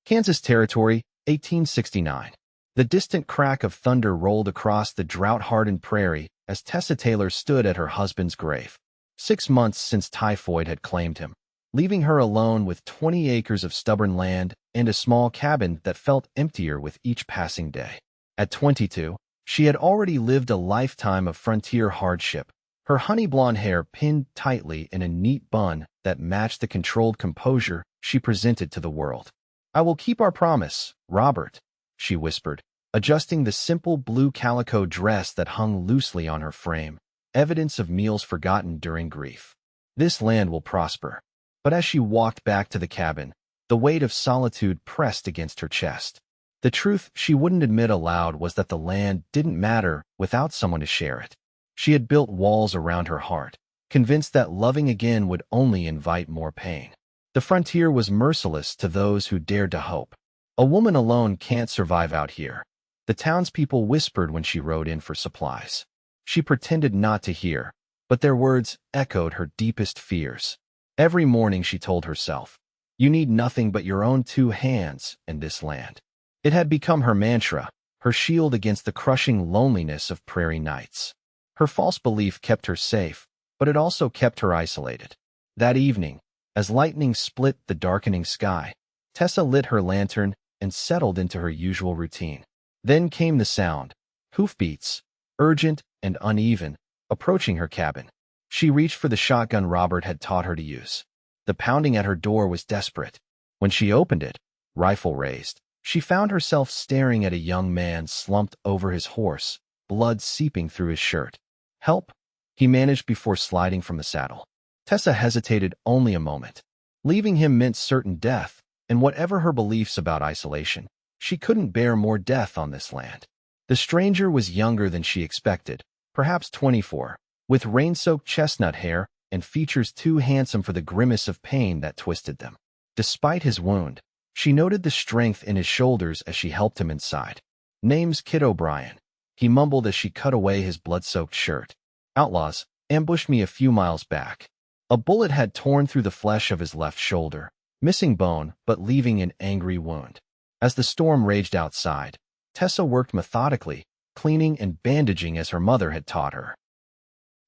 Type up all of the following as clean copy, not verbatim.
Kansas Territory, 1869. The distant crack of thunder rolled across the drought-hardened prairie as Tessa Taylor stood at her husband's grave. 6 months since typhoid had claimed him, leaving her alone with 20 acres of stubborn land and a small cabin that felt emptier with each passing day. At 22, she had already lived a lifetime of frontier hardship, her honey blonde hair pinned tightly in a neat bun that matched the controlled composure she presented to the world. "I will keep our promise, Robert," she whispered, adjusting the simple blue calico dress that hung loosely on her frame, evidence of meals forgotten during grief. "This land will prosper." But as she walked back to the cabin, the weight of solitude pressed against her chest. The truth she wouldn't admit aloud was that the land didn't matter without someone to share it. She had built walls around her heart, convinced that loving again would only invite more pain. The frontier was merciless to those who dared to hope. "A woman alone can't survive out here," the townspeople whispered when she rode in for supplies. She pretended not to hear, but their words echoed her deepest fears. Every morning she told herself, "You need nothing but your own 2 hands in this land." It had become her mantra, her shield against the crushing loneliness of prairie nights. Her false belief kept her safe, but it also kept her isolated. That evening, as lightning split the darkening sky, Tessa lit her lantern and settled into her usual routine. Then came the sound, hoofbeats, urgent and uneven, approaching her cabin. She reached for the shotgun Robert had taught her to use. The pounding at her door was desperate. When she opened it, rifle raised, she found herself staring at a young man slumped over his horse, blood seeping through his shirt. "Help," he managed before sliding from the saddle. Tessa hesitated only a moment. Leaving him meant certain death, and whatever her beliefs about isolation, she couldn't bear more death on this land. The stranger was younger than she expected, perhaps 24, with rain-soaked chestnut hair and features too handsome for the grimace of pain that twisted them. Despite his wound, she noted the strength in his shoulders as she helped him inside. "Name's Kid O'Brien," he mumbled as she cut away his blood-soaked shirt. "Outlaws ambushed me a few miles back." A bullet had torn through the flesh of his left shoulder, missing bone but leaving an angry wound. As the storm raged outside, Tessa worked methodically, cleaning and bandaging as her mother had taught her.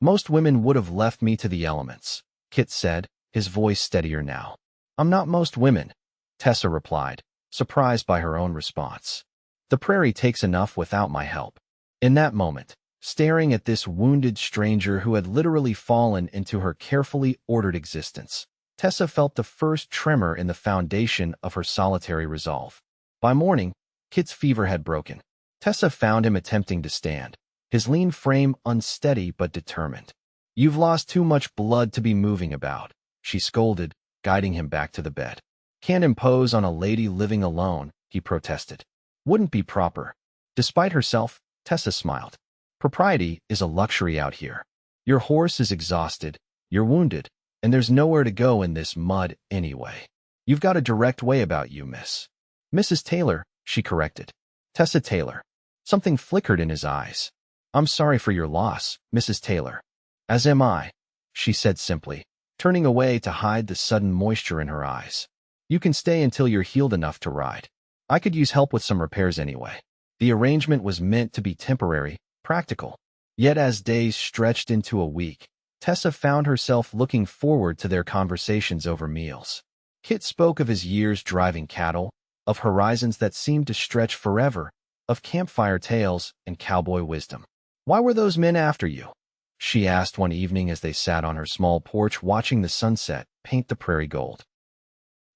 "Most women would have left me to the elements," Kit said, his voice steadier now. "I'm not most women," Tessa replied, surprised by her own response. "The prairie takes enough without my help." In that moment, staring at this wounded stranger who had literally fallen into her carefully ordered existence, Tessa felt the first tremor in the foundation of her solitary resolve. By morning, Kit's fever had broken. Tessa found him attempting to stand, his lean frame unsteady but determined. "You've lost too much blood to be moving about," she scolded, guiding him back to the bed. "Can't impose on a lady living alone," he protested. "Wouldn't be proper." Despite herself, Tessa smiled. "Propriety is a luxury out here. Your horse is exhausted, you're wounded, and there's nowhere to go in this mud anyway. You've got a direct way about you, miss." "Mrs. Taylor," she corrected. "Tessa Taylor." Something flickered in his eyes. "I'm sorry for your loss, Mrs. Taylor." "As am I," she said simply, turning away to hide the sudden moisture in her eyes. "You can stay until you're healed enough to ride. I could use help with some repairs anyway." The arrangement was meant to be temporary, practical. Yet as days stretched into a week, Tessa found herself looking forward to their conversations over meals. Kit spoke of his years driving cattle, of horizons that seemed to stretch forever, of campfire tales and cowboy wisdom. "Why were those men after you?" she asked one evening as they sat on her small porch watching the sunset paint the prairie gold.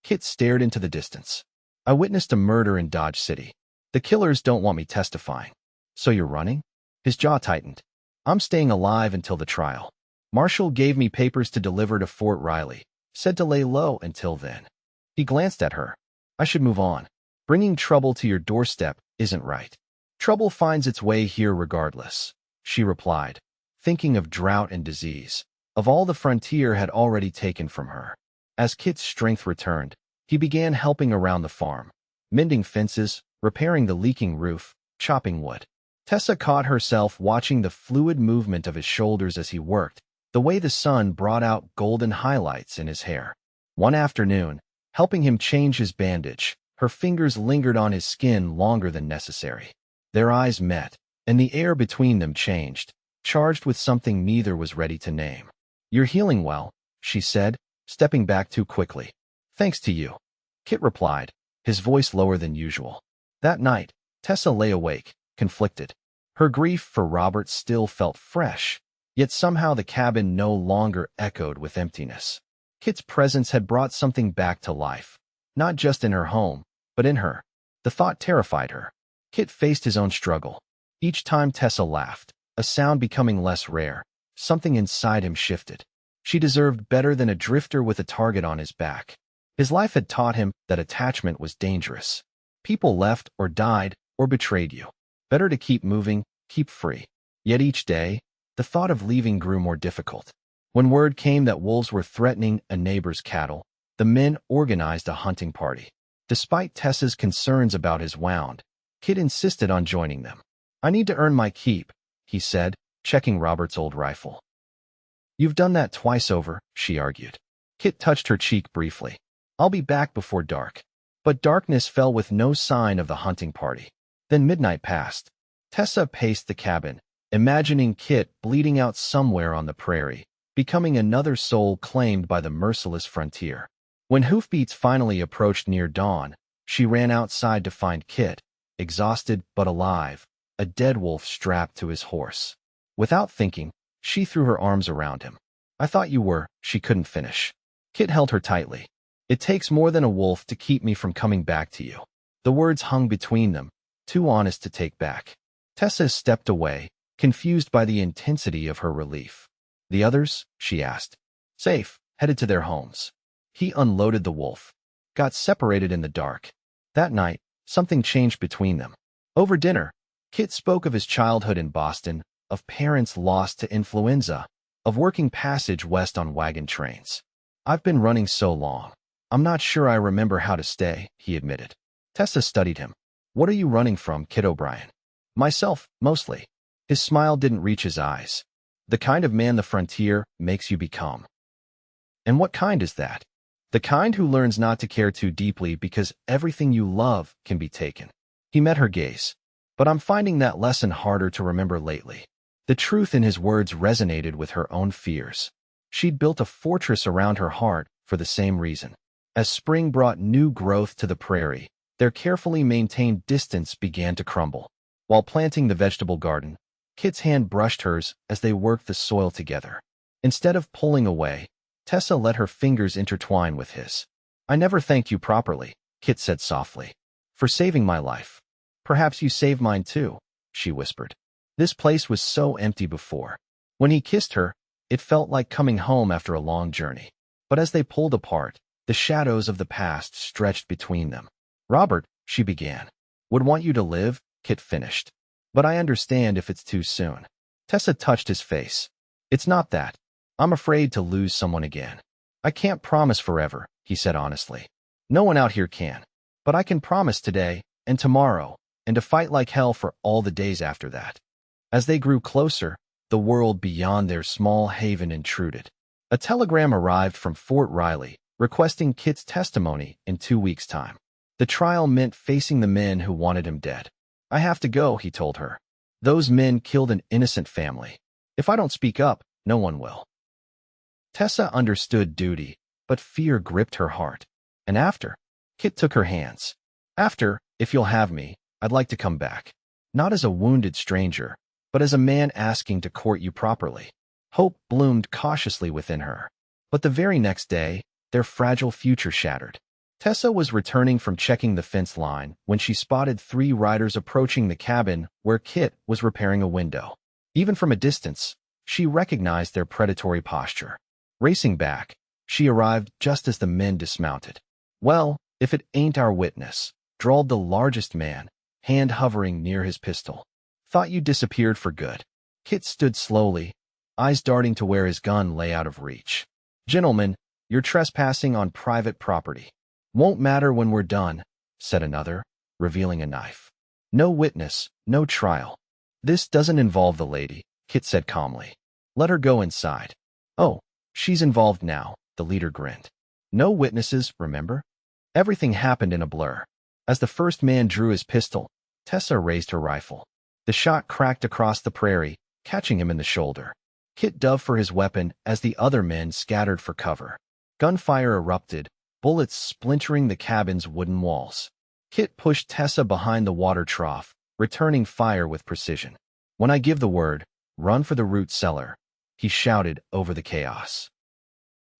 Kit stared into the distance. "I witnessed a murder in Dodge City. The killers don't want me testifying." "So you're running?" His jaw tightened. "I'm staying alive until the trial. Marshall gave me papers to deliver to Fort Riley, said to lay low until then." He glanced at her. "I should move on. Bringing trouble to your doorstep isn't right." "Trouble finds its way here regardless," she replied, thinking of drought and disease, of all the frontier had already taken from her. As Kit's strength returned, he began helping around the farm, mending fences, repairing the leaking roof, chopping wood. Tessa caught herself watching the fluid movement of his shoulders as he worked, the way the sun brought out golden highlights in his hair. One afternoon, helping him change his bandage, Her fingers lingered on his skin longer than necessary. Their eyes met, and the air between them changed, charged with something neither was ready to name. "You're healing well," she said, stepping back too quickly. "Thanks to you," Kit replied, his voice lower than usual. That night, Tessa lay awake, conflicted. Her grief for Robert still felt fresh, yet somehow the cabin no longer echoed with emptiness. Kit's presence had brought something back to life, not just in her home, but in her. The thought terrified her. Kit faced his own struggle. Each time Tessa laughed, a sound becoming less rare, something inside him shifted. She deserved better than a drifter with a target on his back. His life had taught him that attachment was dangerous. People left or died or betrayed you. Better to keep moving, keep free. Yet each day, the thought of leaving grew more difficult. When word came that wolves were threatening a neighbor's cattle, the men organized a hunting party. Despite Tessa's concerns about his wound, Kit insisted on joining them. "I need to earn my keep," he said, checking Robert's old rifle. "You've done that twice over," she argued. Kit touched her cheek briefly. "I'll be back before dark." But darkness fell with no sign of the hunting party. Then midnight passed. Tessa paced the cabin, imagining Kit bleeding out somewhere on the prairie, becoming another soul claimed by the merciless frontier. When hoofbeats finally approached near dawn, she ran outside to find Kit, exhausted but alive, a dead wolf strapped to his horse. Without thinking, she threw her arms around him. "I thought you were," she couldn't finish. Kit held her tightly. "It takes more than a wolf to keep me from coming back to you." The words hung between them, too honest to take back. Tessa stepped away, confused by the intensity of her relief. "The others?" she asked. "Safe, headed to their homes." He unloaded the wolf. Got separated in the dark. That night, something changed between them. Over dinner, Kit spoke of his childhood in Boston, of parents lost to influenza, of working passage west on wagon trains. "I've been running so long. I'm not sure I remember how to stay," he admitted. Tessa studied him. "What are you running from, Kit O'Brien?" "Myself, mostly." His smile didn't reach his eyes. "The kind of man the frontier makes you become." "And what kind is that?" "The kind who learns not to care too deeply because everything you love can be taken." He met her gaze. "But I'm finding that lesson harder to remember lately." The truth in his words resonated with her own fears. She'd built a fortress around her heart for the same reason. As spring brought new growth to the prairie, their carefully maintained distance began to crumble. While planting the vegetable garden, Kit's hand brushed hers as they worked the soil together. Instead of pulling away, Tessa let her fingers intertwine with his. "I never thanked you properly," Kit said softly, "for saving my life." "Perhaps you saved mine too," she whispered. This place was so empty before. When he kissed her, it felt like coming home after a long journey. But as they pulled apart, the shadows of the past stretched between them. "Robert," she began. "Would want you to live," Kit finished. "But I understand if it's too soon." Tessa touched his face. "It's not that. I'm afraid to lose someone again." "I can't promise forever," he said honestly. "No one out here can. But I can promise today and tomorrow and to fight like hell for all the days after that." As they grew closer, the world beyond their small haven intruded. A telegram arrived from Fort Riley, requesting Kit's testimony in 2 weeks' time. The trial meant facing the men who wanted him dead. "I have to go," he told her. "Those men killed an innocent family. If I don't speak up, no one will." Tessa understood duty, but fear gripped her heart. "And after?" Kit took her hands. "After, if you'll have me, I'd like to come back. Not as a wounded stranger, but as a man asking to court you properly." Hope bloomed cautiously within her. But the very next day, their fragile future shattered. Tessa was returning from checking the fence line when she spotted 3 riders approaching the cabin where Kit was repairing a window. Even from a distance, she recognized their predatory posture. Racing back, she arrived just as the men dismounted. "Well, if it ain't our witness," drawled the largest man, hand hovering near his pistol. "Thought you disappeared for good." Kit stood slowly, eyes darting to where his gun lay out of reach. "Gentlemen, you're trespassing on private property." "Won't matter when we're done," said another, revealing a knife. "No witness, no trial." "This doesn't involve the lady," Kit said calmly. "Let her go inside." "Oh, she's involved now," the leader grinned. "No witnesses, remember? Everything happened in a blur." As the first man drew his pistol, Tessa raised her rifle. The shot cracked across the prairie, catching him in the shoulder. Kit dove for his weapon as the other men scattered for cover. Gunfire erupted, bullets splintering the cabin's wooden walls. Kit pushed Tessa behind the water trough, returning fire with precision. "When I give the word, run for the root cellar," he shouted over the chaos.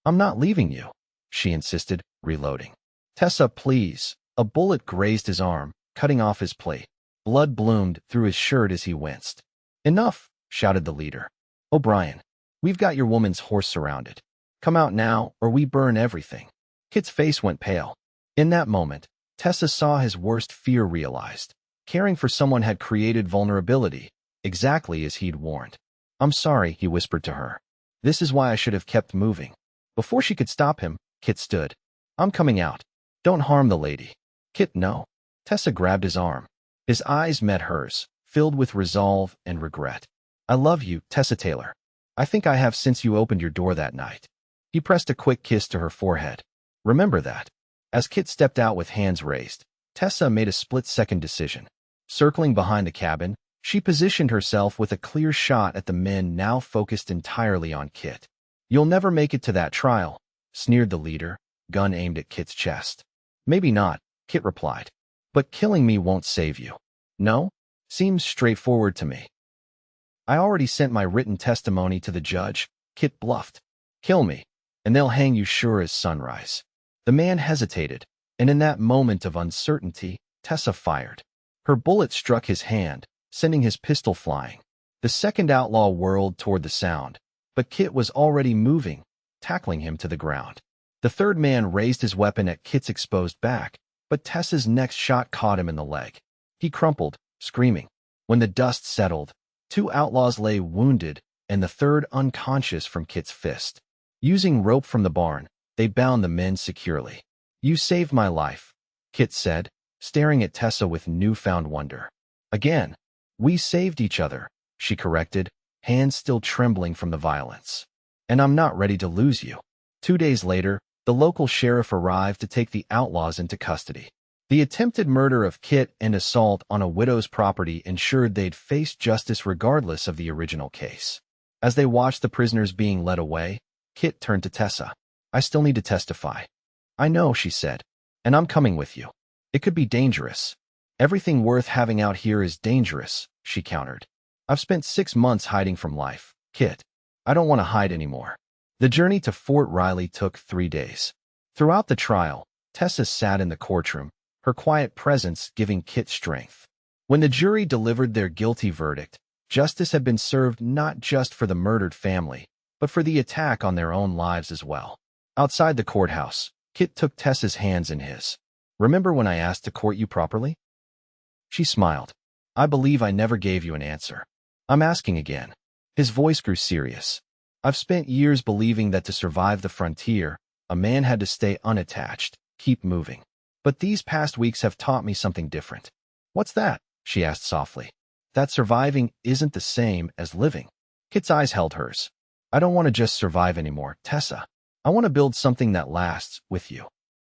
"I'm not leaving you," she insisted, reloading. "Tessa, please." A bullet grazed his arm, cutting off his plate. Blood bloomed through his shirt as he winced. "Enough," shouted the leader. "O'Brien, we've got your woman's horse surrounded. Come out now, or we burn everything." Kit's face went pale. In that moment, Tessa saw his worst fear realized. Caring for someone had created vulnerability, exactly as he'd warned. "I'm sorry," he whispered to her. "This is why I should have kept moving." Before she could stop him, Kit stood. "I'm coming out. Don't harm the lady." "Kit, no." Tessa grabbed his arm. His eyes met hers, filled with resolve and regret. "I love you, Tessa Taylor. I think I have since you opened your door that night." He pressed a quick kiss to her forehead. "Remember that." As Kit stepped out with hands raised, Tessa made a split-second decision. Circling behind the cabin, she positioned herself with a clear shot at the men now focused entirely on Kit. "You'll never make it to that trial," sneered the leader, gun aimed at Kit's chest. "Maybe not," Kit replied. "But killing me won't save you." "No? Seems straightforward to me." "I already sent my written testimony to the judge," Kit bluffed. "Kill me, and they'll hang you sure as sunrise." The man hesitated, and in that moment of uncertainty, Tessa fired. Her bullet struck his hand, sending his pistol flying. The second outlaw whirled toward the sound, but Kit was already moving, tackling him to the ground. The third man raised his weapon at Kit's exposed back, but Tessa's next shot caught him in the leg. He crumpled, screaming. When the dust settled, two outlaws lay wounded, and the third unconscious from Kit's fist. Using rope from the barn, they bound the men securely. "You saved my life," Kit said, staring at Tessa with newfound wonder. "Again, we saved each other," she corrected, hands still trembling from the violence. "And I'm not ready to lose you." 2 days later, the local sheriff arrived to take the outlaws into custody. The attempted murder of Kit and assault on a widow's property ensured they'd face justice regardless of the original case. As they watched the prisoners being led away, Kit turned to Tessa. "I still need to testify." "I know," she said, "and I'm coming with you. It could be dangerous." "Everything worth having out here is dangerous," she countered. "I've spent 6 months hiding from life, Kit. I don't want to hide anymore." The journey to Fort Riley took 3 days. Throughout the trial, Tessa sat in the courtroom, her quiet presence giving Kit strength. When the jury delivered their guilty verdict, justice had been served not just for the murdered family, but for the attack on their own lives as well. Outside the courthouse, Kit took Tessa's hands in his. "Remember when I asked to court you properly?" She smiled. "I believe I never gave you an answer. I'm asking again." His voice grew serious. "I've spent years believing that to survive the frontier, a man had to stay unattached, keep moving. But these past weeks have taught me something different." "What's that?" she asked softly. "That surviving isn't the same as living." Kit's eyes held hers. "I don't want to just survive anymore, Tessa. I want to build something that lasts with you.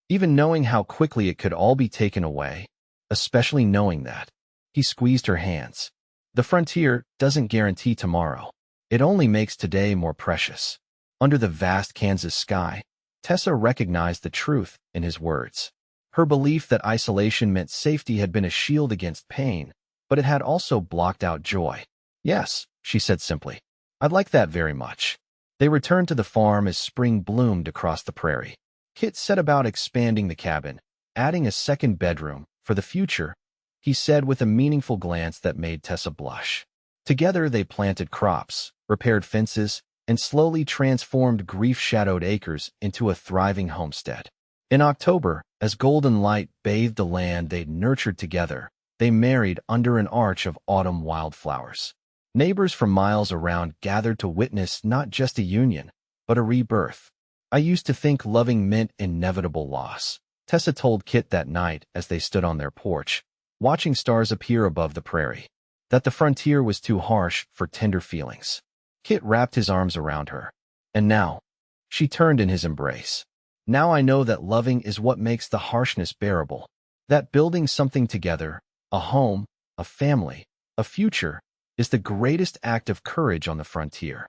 Even knowing how quickly it could all be taken away, especially knowing that." He squeezed her hands. "The frontier doesn't guarantee tomorrow. It only makes today more precious." Under the vast Kansas sky, Tessa recognized the truth in his words. Her belief that isolation meant safety had been a shield against pain, but it had also blocked out joy. "Yes," she said simply. "I'd like that very much." They returned to the farm as spring bloomed across the prairie. Kit set about expanding the cabin, adding a second bedroom for the future, he said with a meaningful glance that made Tessa blush. Together they planted crops, repaired fences, and slowly transformed grief-shadowed acres into a thriving homestead. In October, as golden light bathed the land they'd nurtured together, they married under an arch of autumn wildflowers. Neighbors from miles around gathered to witness not just a union, but a rebirth. "I used to think loving meant inevitable loss," Tessa told Kit that night as they stood on their porch, watching stars appear above the prairie. That the frontier was too harsh for tender feelings. Kit wrapped his arms around her. "And now," she turned in his embrace, "now I know that loving is what makes the harshness bearable." That building something together, a home, a family, a future, is the greatest act of courage on the frontier.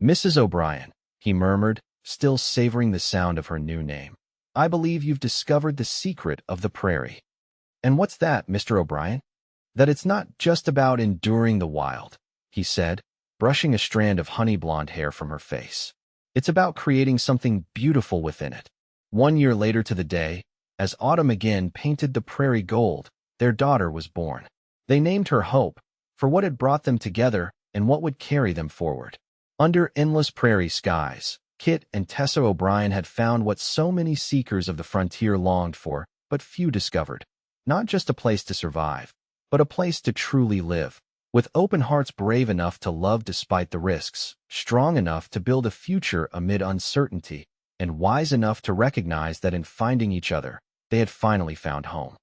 Mrs. O'Brien, he murmured, still savoring the sound of her new name. I believe you've discovered the secret of the prairie. And what's that, Mr. O'Brien? That it's not just about enduring the wild, he said, brushing a strand of honey-blonde hair from her face. It's about creating something beautiful within it. 1 year later to the day, as autumn again painted the prairie gold, their daughter was born. They named her Hope, for what had brought them together and what would carry them forward. Under endless prairie skies, Kit and Tessa O'Brien had found what so many seekers of the frontier longed for, but few discovered. Not just a place to survive, but a place to truly live, with open hearts brave enough to love despite the risks, strong enough to build a future amid uncertainty, and wise enough to recognize that in finding each other, they had finally found home.